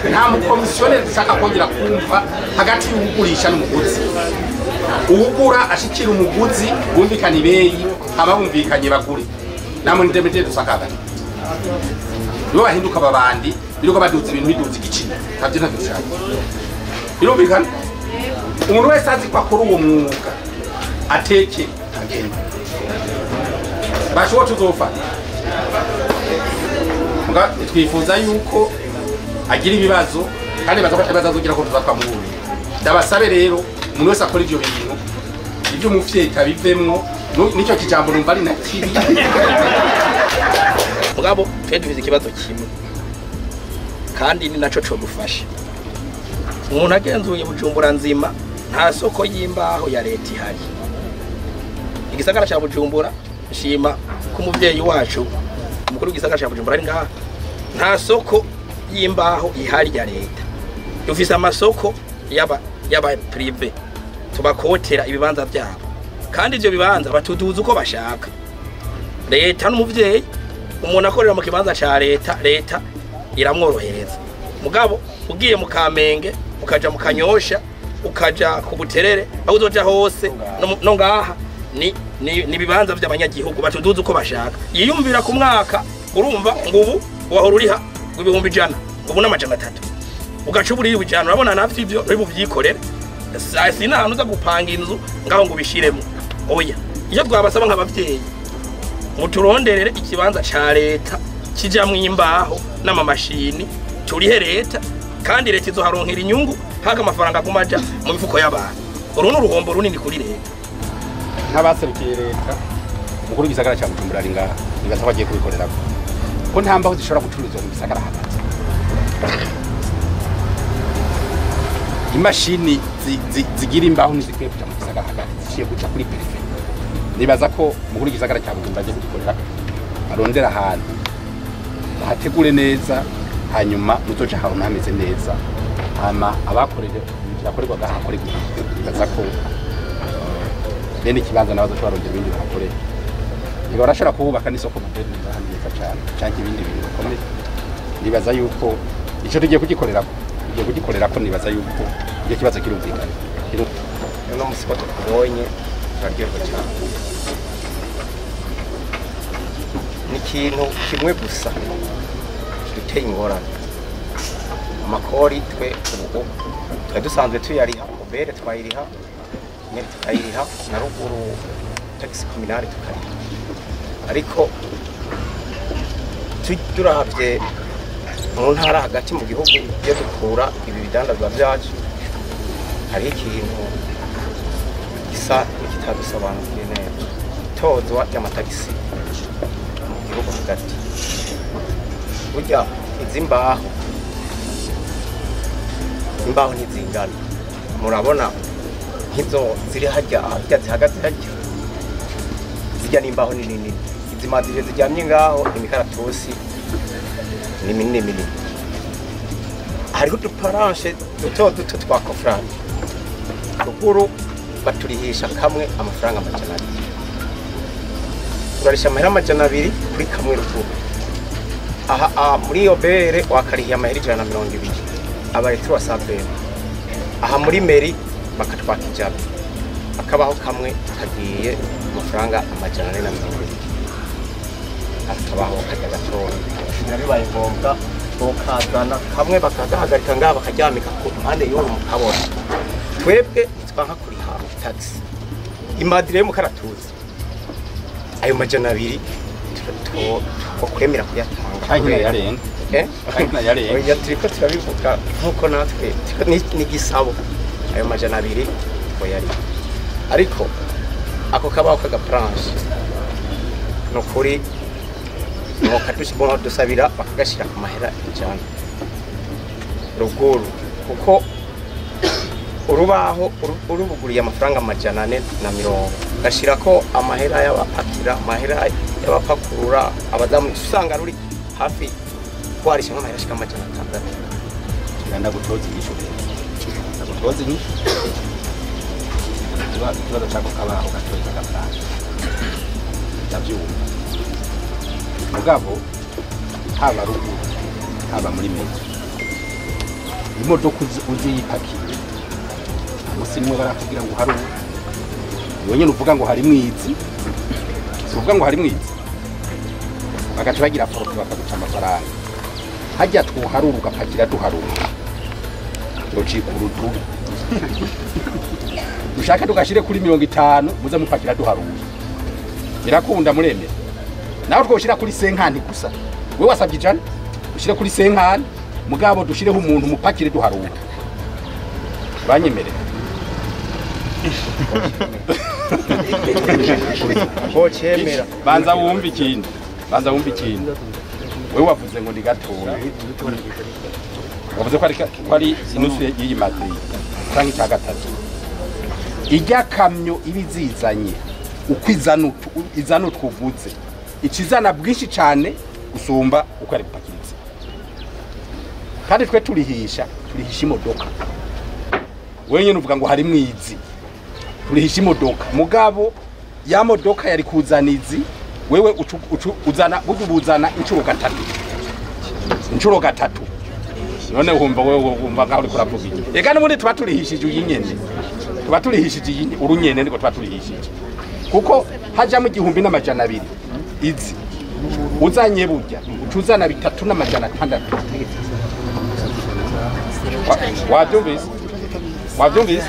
nta mukomisiyoneri dushaka kongera kumva hagati y'ugurisha n'umuguzi. Uwugura ashikira umuguzi bumvikana ibeyi ababumvikanye bagure. Namwe ndemete dusakaga. Nibo bahinduka babandi biruko baduza ibintu biduza igiciro. Ntabyo ntavyo dushaka. Birumvikana? Umuntu wese azi ko akora uwo mwuga ateke agenda. Bashoboye tuzofata. Nga twifuza yuko agira ibibazo kandi bazafata bazazugira ko tuzatwamubura. Ndabasabe rero umuntu wese akora ivyo bintu ibyo umufye tabivemwo nicyo kijambo numva ari nakibi. Mugabo twedwize ikibazo kimwe kandi ni naco cyo gufasha. Umuntu agenzuye Bujumbura nzima nta soko y'imbaho ya leta ihari. Igisagara cya Bujumbura nshima ko umuvyeyi wacu umukuru w'igisagara cya Bujumbura ari ngaha. Nta soko y'imbaho ihari ya leta. Dufise amasoko yaba prive tubakotera ibibanza byabo kandi ivyo bibanza batuduza uko bashaka. Leta n'umuvyeyi umuntu akorera mu kibanza ca leta iramworohereza. Mugabo ugiye mu Kamenge ukaja mu Kanyosha ukaja ku Buterere aho uzoja hose no ngaha ni bibanza by'abanyagihugu batuduza uko bashaka. Yiyumvira ku mwaka urumva ngubu wahora uriha ibihumbi 100 ubu n'amajana 3 ugacubura ibijana urabona nafite ivyo uri buvyikorere. Sina hano uza gupanga inzu ngaho ngo bishiremo. Oya iyo twabasaba nk'abavyeyi muturonderere ikibanza ca leta kijamwe imbaho n'amamashini turihe leta kandi leta izoharonkera inyungu haka amafaranga agumaja mu mifuko y'abantu. Uru n'uruhombo runini kuri leta. Nk'abaserukiye leta umukuru w'igisagara cya Bujumbura ari ngaha nibaza bagiye kubikorera ko nta mbaho zishobora gucururizwa mu gisagara hagati. Imashini zigira imbaho nizikwiye kuja mu gisagara hagati zishiye kuja kuri perife. Nibaza ko umukuru w'igisagara cya Bujumbura agiye kubikorera arondera ahantu bahategure neza hanyuma muzoca ahantu hameze neza hama abakorera birakorerwa gahakorerwa. Nibaza ko bene ikibanza nabazo twarongera ibindi bakorera. Niba barashobora kubaka n'isoko moderne n'ahandi neza cyane cyangwa ibindi bintu bikomeye. Nibaza yuko ico tugiye kugikorera ko nibaza yuko iyo kibazo kirumvikana. No musiko tukubonye baryoherwa cyane. Ni ikintu kimwe gusa giteye ingorane. Amakori twe ubu dusanzwe tuyariha ubere twayiriha nyine tukayiriha na ruguru taxi communale tukariha. Ariko turavye mu ntara hagati mu gihugu iyo dukura ibi bidandazwa byacu hari ikintu gisa n'ikitadusobanukiye neza. Itozwa ry'amatagisi mu gihugu hagati burya izimbaho imbaho ntizingana. Murabona nk'izo ziri harya zihagaze harya zijya n'imbaho ni nini. Izimadire zijyamye ngaho imikaratusi ni minini. Hariho uduparanshe duto twa kofrani ruguru baturihisha kamwe amafaranga 200. Urarisha amahera 200 kuri kamwe ruguru. Aha muri iyo bere wakarihiye amahera 120 abaretro wasabere. Aha muri meri bakatwaka ijana akabaho kamwe kagiye amafaranga 420. Akabaho kajya gatoya nabibaye ngombwa ukazana kamwe bakagahagarika ngaha bakaryamika ku mpande y'uwo mukabona. Twebwe twanka kuriha taxi imadire mu karatuzi ayo 200 ko kwemera kuyatanga Ahina yarenga. Ahina yarenga. Oya turiko turabivuga nkuko natwe ni gisabo ayo 200 ko yari. Ariko ako kabaho kaga planche no kuri no katushi bono dusabira bakagashira ku mahera ijana ruguru kuko urubaho urubuguriye amafaranga 440 gashira ko amahera y'abapakira amahera y'abapakurura abadamu usanga ruri hafi kwarisha amahera ashika 600. Nganda gutoza igisho ndagutoza ni tuba chako kabaho gatoza kaplashe ndavyumva. Mugabo haba ruguru haba muri mezi imodoka uziyipakiye musi nimwe barakubwira ngo hari wenyine uvuga ngo hari mwizi uvuga ngo hari mwizi bagaca bagira foto bakaguca amafaranga hajya twuharura ugapakira duharura ndocika urudubu ushaka tugashire kuri 50 muze mupakira duharura birakunda muremera nawe twoshira kuri senkani gusa we wasabye ijana ushire kuri senkani mugabo dushireho umuntu mupakire duharura banyemerera Bocemera banza wumva ikindi wewe wavuze ngo ndi gatoya wavuze ko ari inusu y'iyi Madrid cyangwa icya gatatu ijya kamyo ibizizanye uko izana twuvutse ikizana bwinshi cyane usumba uko ari gupakiritse kandi twe turihisha imodoka wenyine uvuga ngo hari mwizi turihisha imodoka mugabo ya modoka yari kuzanizi wewe uzana buzana inshuro gatatu none wumva ngaho uri kuravuga iki ega n'ubundi tuba turihishije uyinyene urunyene niko tuba turihishije kuko hajamo 1,200 izi uzanye burya ucuzana 3,600 wabyumvise